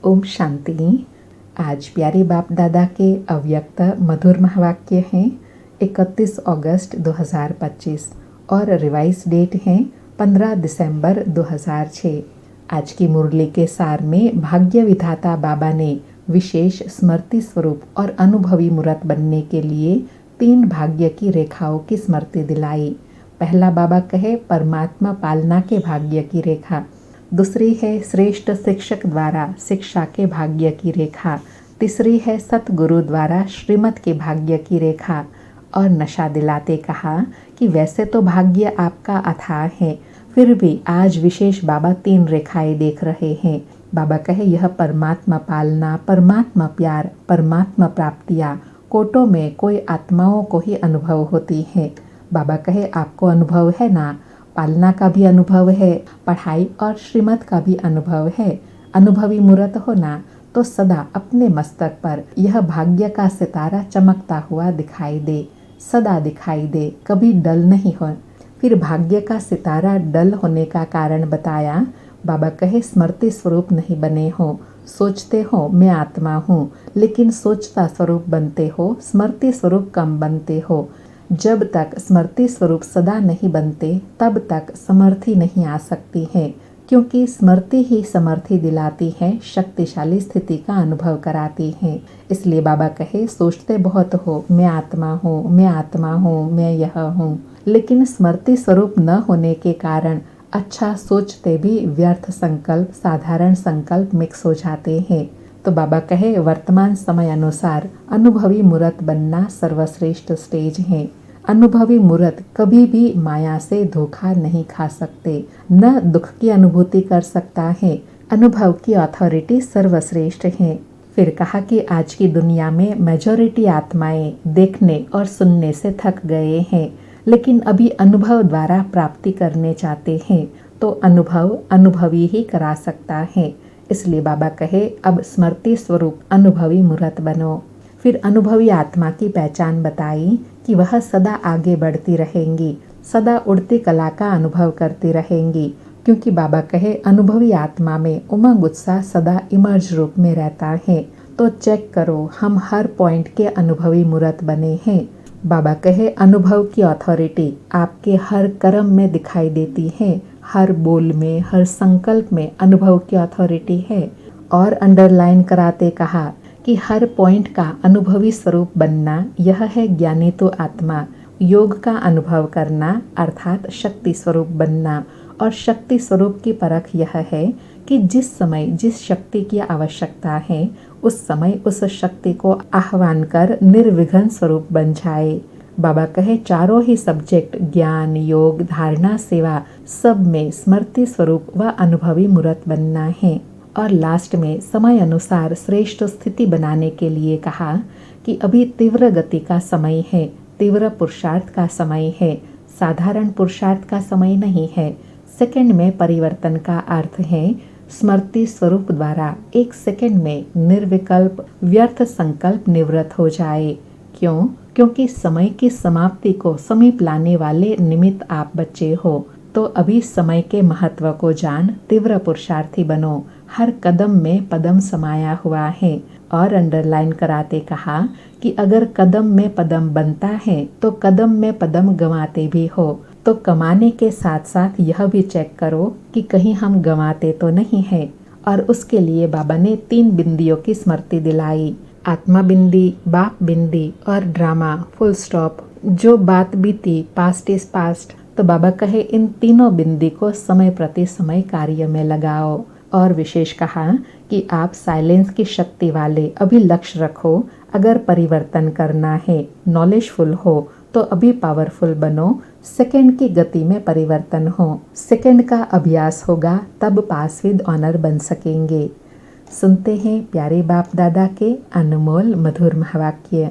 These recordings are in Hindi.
ओम शांति। आज प्यारे बाप दादा के अव्यक्त मधुर महावाक्य हैं 31 अगस्त 2025 और रिवाइज डेट है 15 दिसंबर 2006। आज की मुरली के सार में भाग्य विधाता बाबा ने विशेष स्मृति स्वरूप और अनुभवी मूर्त बनने के लिए 3 भाग्य की रेखाओं की स्मृति दिलाई। पहला बाबा कहे परमात्मा पालना के भाग्य की रेखा, दूसरी है श्रेष्ठ शिक्षक द्वारा शिक्षा के भाग्य की रेखा, तीसरी है सतगुरु द्वारा श्रीमत के भाग्य की रेखा। और नशा दिलाते कहा कि वैसे तो भाग्य आपका अथाह है, फिर भी आज विशेष बाबा 3 रेखाएं देख रहे हैं। बाबा कहे यह परमात्मा पालना, परमात्मा प्यार, परमात्मा प्राप्तियाँ कोटों में कोई आत्माओं को ही अनुभव होती है। बाबा कहे आपको अनुभव है ना, पालना का भी अनुभव है, पढ़ाई और श्रीमत का भी अनुभव है। अनुभवी मूर्त हो ना तो सदा अपने मस्तक पर यह भाग्य का सितारा चमकता हुआ दिखाई दे, सदा दिखाई दे, कभी डल नहीं हो। फिर भाग्य का सितारा डल होने का कारण बताया। बाबा कहे स्मृति स्वरूप नहीं बने हो, सोचते हो मैं आत्मा हूँ, लेकिन सोचता स्वरूप बनते हो, स्मृति स्वरूप कम बनते हो। जब तक स्मृति स्वरूप सदा नहीं बनते तब तक समर्थी नहीं आ सकती है, क्योंकि स्मृति ही समर्थी दिलाती है, शक्तिशाली स्थिति का अनुभव कराती है। इसलिए बाबा कहे सोचते बहुत हो मैं आत्मा हूँ, मैं आत्मा हूँ, मैं यह हूँ, लेकिन स्मृति स्वरूप न होने के कारण अच्छा सोचते भी व्यर्थ संकल्प, साधारण संकल्प मिक्स हो जाते हैं। तो बाबा कहे वर्तमान समय अनुसार अनुभवी मूर्त बनना सर्वश्रेष्ठ स्टेज है। अनुभवी मूर्त कभी भी माया से धोखा नहीं खा सकते, न दुख की अनुभूति कर सकता है। अनुभव की अथॉरिटी सर्वश्रेष्ठ है। फिर कहा कि आज की दुनिया में मेजॉरिटी आत्माएं देखने और सुनने से थक गए हैं, लेकिन अभी अनुभव द्वारा प्राप्ति करने चाहते हैं। तो अनुभव अनुभवी ही करा सकता है। इसलिए बाबा कहे अब स्मृति स्वरूप अनुभवी मूर्त बनो। फिर अनुभवी आत्मा की पहचान बताई कि वह सदा आगे बढ़ती रहेंगी, सदा उड़ती कला का अनुभव करती रहेंगी, क्योंकि बाबा कहे अनुभवी आत्मा में उमंग उत्साह सदा इमर्ज रूप में रहता है। तो चेक करो हम हर पॉइंट के अनुभवी मूर्त बने हैं। बाबा कहे अनुभव की अथॉरिटी आपके हर कर्म में दिखाई देती है, हर बोल में, हर संकल्प में अनुभव की अथॉरिटी है। और अंडरलाइन कराते कहा कि हर पॉइंट का अनुभवी स्वरूप बनना यह है ज्ञानी तो आत्मा, योग का अनुभव करना अर्थात शक्ति स्वरूप बनना। और शक्ति स्वरूप की परख यह है कि जिस समय जिस शक्ति की आवश्यकता है उस समय उस शक्ति को आह्वान कर निर्विघ्न स्वरूप बन जाए। बाबा कहे चारों ही सब्जेक्ट ज्ञान, योग, धारणा, सेवा सब में स्मृति स्वरूप व अनुभवी मूर्त बनना है। और लास्ट में समय अनुसार श्रेष्ठ स्थिति बनाने के लिए कहा कि अभी तीव्र गति का समय है, तीव्र पुरुषार्थ का समय है, साधारण पुरुषार्थ का समय नहीं है। सेकंड में परिवर्तन का अर्थ है स्मृति स्वरूप द्वारा 1 सेकंड में निर्विकल्प व्यर्थ संकल्प निवृत्त हो जाए। क्यों? क्योंकि समय की समाप्ति को समीप लाने वाले निमित्त आप बच्चे हो। तो अभी समय के महत्व को जान तीव्र पुरुषार्थी बनो। हर कदम में पदम समाया हुआ है। और अंडरलाइन कराते कहा कि अगर कदम में पदम बनता है तो कदम में पदम गंवाते भी हो। तो कमाने के साथ साथ यह भी चेक करो कि कहीं हम गंवाते तो नहीं है। और उसके लिए बाबा ने 3 बिंदियों की स्मृति दिलाई, आत्मा बिंदी, बाप बिंदी और ड्रामा फुल स्टॉप। जो बात बीती पास्ट इज पास्ट। तो बाबा कहे इन तीनों बिंदी को समय प्रति समय कार्य में लगाओ। और विशेष कहा कि आप साइलेंस की शक्ति वाले अभी लक्ष्य रखो। अगर परिवर्तन करना है, नॉलेजफुल हो तो अभी पावरफुल बनो। सेकंड की गति में परिवर्तन हो, सेकंड का अभ्यास होगा, तब पास विद ऑनर बन सकेंगे। सुनते हैं प्यारे बाप दादा के अनमोल मधुर महावाक्य।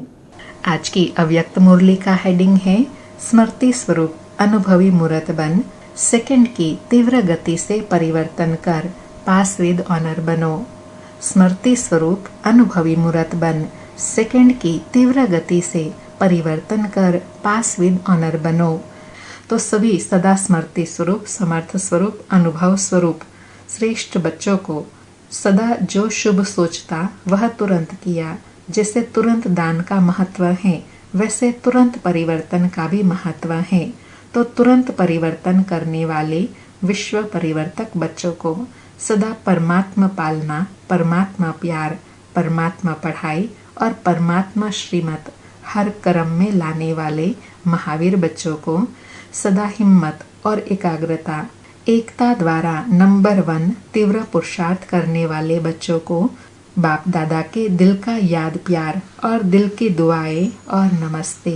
आज की अव्यक्त मुरली का हेडिंग है स्मृति स्वरूप अनुभवी मूर्त बन, सेकंड की तीव्र गति से परिवर्तन कर पास विद ऑनर बनो। स्मृति स्वरूप अनुभवी मूर्त बन, सेकंड की तीव्र गति से परिवर्तन कर पास विद ऑनर बनो। तो सभी सदा स्मृति स्वरूप, समर्थ स्वरूप, अनुभव स्वरूप श्रेष्ठ बच्चों को सदा जो शुभ सोचता वह तुरंत किया। जैसे तुरंत दान का महत्व है, वैसे तुरंत परिवर्तन का भी महत्व है। तो तुरंत परिवर्तन करने वाले विश्व परिवर्तक बच्चों को सदा परमात्मा पालना, परमात्मा प्यार, परमात्मा पढ़ाई और परमात्मा श्रीमत हर कर्म में लाने वाले महावीर बच्चों को सदा हिम्मत और एकाग्रता, एकता द्वारा नंबर 1 तीव्र पुरुषार्थ करने वाले बच्चों को बाप दादा के दिल का याद प्यार और दिल की दुआएं और नमस्ते।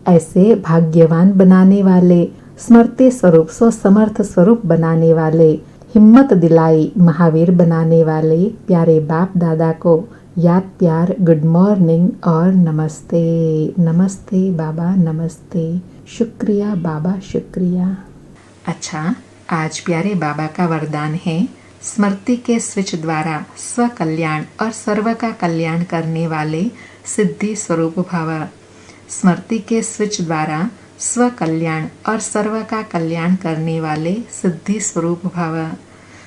ऐसे भाग्यवान बनाने वाले, स्मृति स्वरूप सो समर्थ स्वरूप बनाने वाले, हिम्मत दिलाई महावीर बनाने वाले प्यारे बाप दादा को याद प्यार, गुड मॉर्निंग और नमस्ते। नमस्ते बाबा, नमस्ते। शुक्रिया बाबा, शुक्रिया। अच्छा, आज प्यारे बाबा का वरदान है, स्मृति के स्विच द्वारा स्व कल्याण और सर्व का कल्याण करने वाले सिद्धि स्वरूप भव। स्मृति के स्विच द्वारा स्व कल्याण और सर्व का कल्याण करने वाले सिद्धि स्वरूप भव।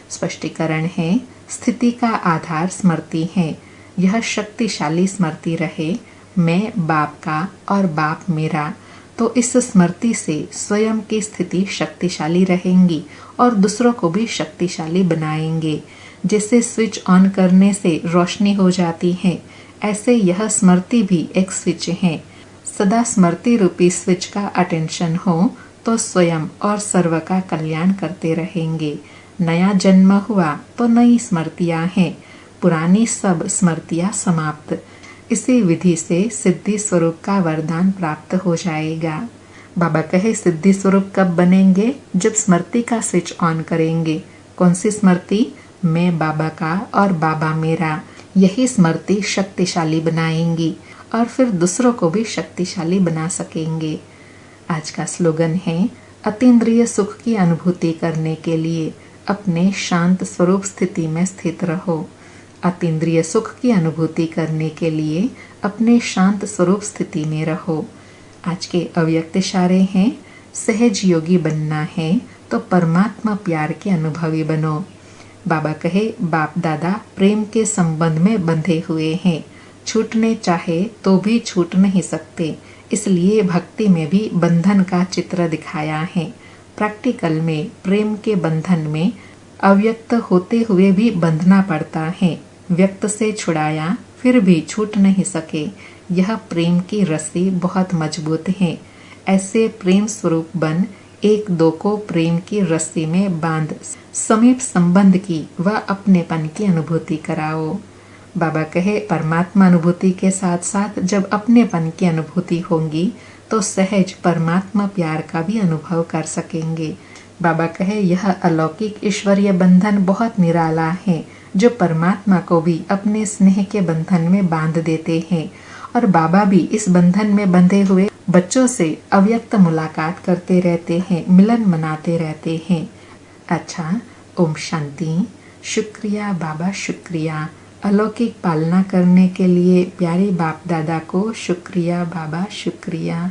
स्पष्टीकरण है, स्थिति का आधार स्मृति है। यह शक्तिशाली स्मृति रहे, मैं बाप का और बाप मेरा, तो इस स्मृति से स्वयं की स्थिति शक्तिशाली रहेंगी और दूसरों को भी शक्तिशाली बनाएंगे। जैसे स्विच ऑन करने से रोशनी हो जाती है, ऐसे यह स्मृति भी एक स्विच है। सदा स्मृति रूपी स्विच का अटेंशन हो तो स्वयं और सर्व का कल्याण करते रहेंगे। नया जन्म हुआ तो नई स्मृतियां हैं, पुरानी सब स्मृतियां समाप्त। इसी विधि से सिद्धि स्वरूप का वरदान प्राप्त हो जाएगा। बाबा कहे, सिद्धि स्वरूप कब बनेंगे? जब स्मृति का स्विच ऑन करेंगे। कौन सी स्मृति? मैं बाबा का और बाबा मेरा। यही स्मृति शक्तिशाली बनाएंगी और फिर दूसरों को भी शक्तिशाली बना सकेंगे। आज का स्लोगन है, अतीन्द्रिय सुख की अनुभूति करने के लिए अपने शांत स्वरूप स्थिति में स्थित रहो। अतीन्द्रिय सुख की अनुभूति करने के लिए अपने शांत स्वरूप स्थिति में रहो। आज के अव्यक्त इशारे हैं, सहज योगी बनना है तो परमात्मा प्यार के अनुभवी बनो। बाबा कहे, बाप दादा प्रेम के संबंध में बंधे हुए हैं, छूटने चाहे तो भी छूट नहीं सकते। इसलिए भक्ति में भी बंधन का चित्र दिखाया है। प्रैक्टिकल में प्रेम के बंधन में अव्यक्त होते हुए भी बंधना पड़ता है। व्यक्त से छुड़ाया फिर भी छूट नहीं सके। यह प्रेम की रस्सी बहुत मजबूत है। ऐसे प्रेम स्वरूप बन एक दो को प्रेम की रस्सी में बांध समीप संबंध की व अपनेपन की अनुभूति कराओ। बाबा कहे, परमात्मा अनुभूति के साथ साथ जब अपनेपन की अनुभूति होंगी तो सहज परमात्मा प्यार का भी अनुभव कर सकेंगे। बाबा कहे, यह अलौकिक ईश्वरीय बंधन बहुत निराला है, जो परमात्मा को भी अपने स्नेह के बंधन में बांध देते हैं और बाबा भी इस बंधन में बंधे हुए बच्चों से अव्यक्त मुलाकात करते रहते हैं, मिलन मनाते रहते हैं। अच्छा, ओम शांति। शुक्रिया बाबा, शुक्रिया। अलौकिक पालना करने के लिए प्यारे बाप दादा को शुक्रिया बाबा, शुक्रिया।